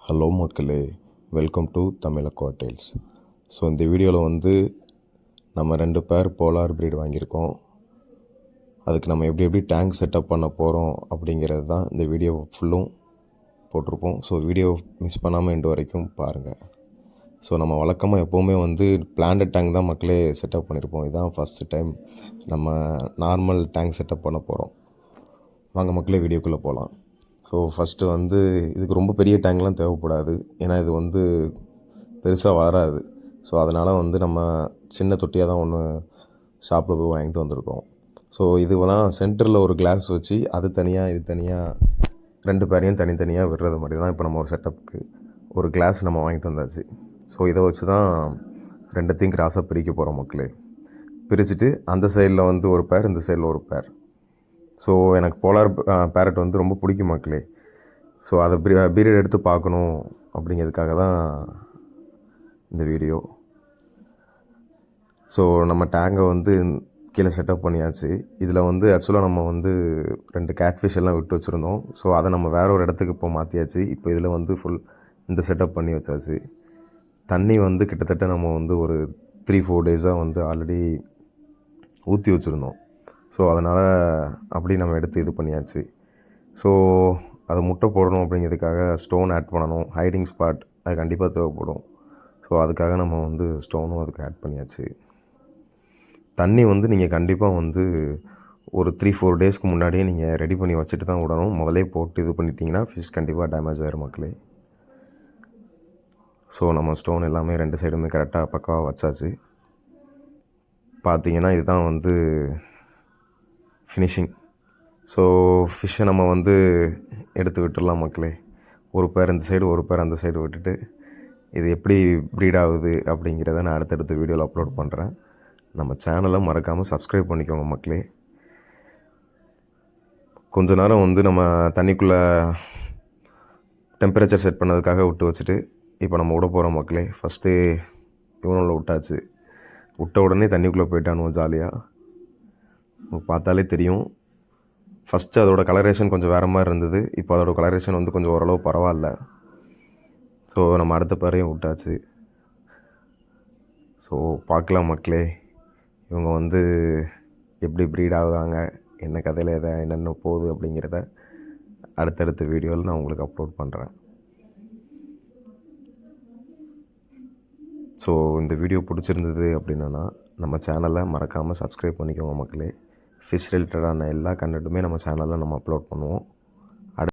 Hello மக்களே, welcome to Tamil Aqua tales. So இந்த வீடியோவில் வந்து நம்ம 2 பேர் போலார் ப்ரீட் வாங்கியிருக்கோம். அதுக்கு நம்ம எப்படி டேங்க் செட்டப் பண்ண போகிறோம் அப்படிங்கிறது தான் இந்த வீடியோ ஃபுல்லும் போட்டிருப்போம். ஸோ வீடியோ மிஸ் பண்ணாமல் எண்டு வரைக்கும் பாருங்கள். ஸோ நம்ம வழக்கமாக எப்போவுமே வந்து பிளான்ட் டேங்க் தான் மக்களே செட்டப் பண்ணியிருப்போம். இதுதான் ஃபஸ்ட்டு டைம் நம்ம நார்மல் டேங்க் செட்டப் பண்ண போகிறோம். வாங்க மக்களே வீடியோக்குள்ளே போகலாம். ஸோ ஃபஸ்ட்டு வந்து இதுக்கு ரொம்ப பெரிய டேங்க்லாம் தேவைப்படாது, ஏன்னா இது வந்து பெருசாக வராது. ஸோ அதனால் வந்து நம்ம சின்ன தொட்டியாக தான் ஒன்று ஷாப்பில் போய் வாங்கிட்டு வந்திருக்கோம். ஸோ இதுவெல்லாம் சென்டரில் ஒரு கிளாஸ் வச்சு அது தனியாக இது தனியாக 2 பேரையும் தனித்தனியாக விடுறது மாதிரி தான் இப்போ நம்ம ஒரு செட்டப்புக்கு ஒரு கிளாஸ் நம்ம வாங்கிட்டு வந்தாச்சு. ஸோ இதை வச்சு தான் 2த்தையும் கிராஸாக பிரிக்க போகிறோம் மக்களே. பிரிச்சுட்டு அந்த சைடில் வந்து ஒரு பேர், இந்த சைடில் ஒரு பேர். ஸோ எனக்கு போலார் பேரட் வந்து ரொம்ப பிடிக்கும் மக்களே. ஸோ அதை பீரியட் எடுத்து பார்க்கணும் அப்படிங்கிறதுக்காக தான் இந்த வீடியோ. ஸோ நம்ம டேங்கை வந்து கீழே செட்டப் பண்ணியாச்சு. இதில் வந்து ஆக்சுவலாக நம்ம வந்து 2 கேட்ஃபிஷ் எல்லாம் விட்டு வச்சுருந்தோம். ஸோ அதை நம்ம வேறு ஒரு இடத்துக்கு இப்போ மாற்றியாச்சு. இப்போ இதில் வந்து ஃபுல் இந்த செட்டப் பண்ணி வச்சாச்சு. தண்ணி வந்து கிட்டத்தட்ட நம்ம வந்து ஒரு 3-4 டேஸாக வந்து ஆல்ரெடி ஊற்றி வச்சுருந்தோம். ஸோ அதனால் அப்படி நம்ம எடுத்து இது பண்ணியாச்சு. ஸோ அது முட்டை போடணும் அப்படிங்கிறதுக்காக ஸ்டோன் ஆட் பண்ணணும். ஹைடிங் ஸ்பாட் அது கண்டிப்பாக தேவைப்படும். ஸோ அதுக்காக நம்ம வந்து ஸ்டோனும் அதுக்கு ஆட் பண்ணியாச்சு. தண்ணி வந்து நீங்கள் கண்டிப்பாக வந்து ஒரு 3-4 டேஸ்க்கு முன்னாடியே நீங்கள் ரெடி பண்ணி வச்சுட்டு தான் விடணும். முதலே போட்டு இது பண்ணிட்டீங்கன்னா ஃபிஷ் கண்டிப்பாக டேமேஜ் ஆகிரும் மக்களே. ஸோ நம்ம ஸ்டோன் எல்லாமே 2 சைடுமே கரெக்டாக பக்காவாக வச்சாச்சு. பார்த்தீங்கன்னா இதுதான் வந்து ஃபினிஷிங். ஸோ ஃபிஷ்ஷை நம்ம வந்து எடுத்து விட்டுடலாம் மக்களே. ஒரு பேர் இந்த சைடு, ஒரு பேர் அந்த சைடு விட்டுட்டு இது எப்படி ப்ரீட் ஆகுது அப்படிங்கிறத நான் அடுத்தடுத்த வீடியோவில் அப்லோட் பண்ணுறேன். நம்ம சேனலை மறக்காமல் சப்ஸ்கிரைப் பண்ணிக்கோங்க மக்களே. கொஞ்ச நேரம் வந்து நம்ம தண்ணிக்குள்ளே டெம்பரேச்சர் செட் பண்ணதுக்காக விட்டு வச்சுட்டு இப்போ நம்ம விட போகிறோம் மக்களே. ஃபஸ்ட்டு இவனில் விட்டாச்சு. விட்ட உடனே தண்ணிக்குள்ளே போயிட்டானுவோம் ஜாலியாக. பார்த்தாலே தெரியும். ஃபஸ்ட்டு அதோடய கலரேஷன் கொஞ்சம் வேறு மாதிரி இருந்தது. இப்போ அதோடய கலரேஷன் வந்து கொஞ்சம் ஓரளவு பரவாயில்ல. ஸோ நம்ம அடுத்த பேரையும் விட்டாச்சு. ஸோ பார்க்கலாம் மக்களே, இவங்க வந்து எப்படி ப்ரீட் ஆகுதாங்க, என்ன கதையில் என்னென்ன போகுது அப்படிங்கிறத அடுத்தடுத்த வீடியோவில் நான் உங்களுக்கு அப்லோட் பண்ணுறேன். ஸோ இந்த வீடியோ பிடிச்சிருந்தது அப்படின்னா நம்ம சேனலை மறக்காமல் சப்ஸ்கிரைப் பண்ணிக்கோங்க மக்களே. ஃபிஷ் ரிலேட்டடான எல்லா கண்டென்ட்டுமே நம்ம சேனலில் நம்ம அப்லோட் பண்ணுவோம்.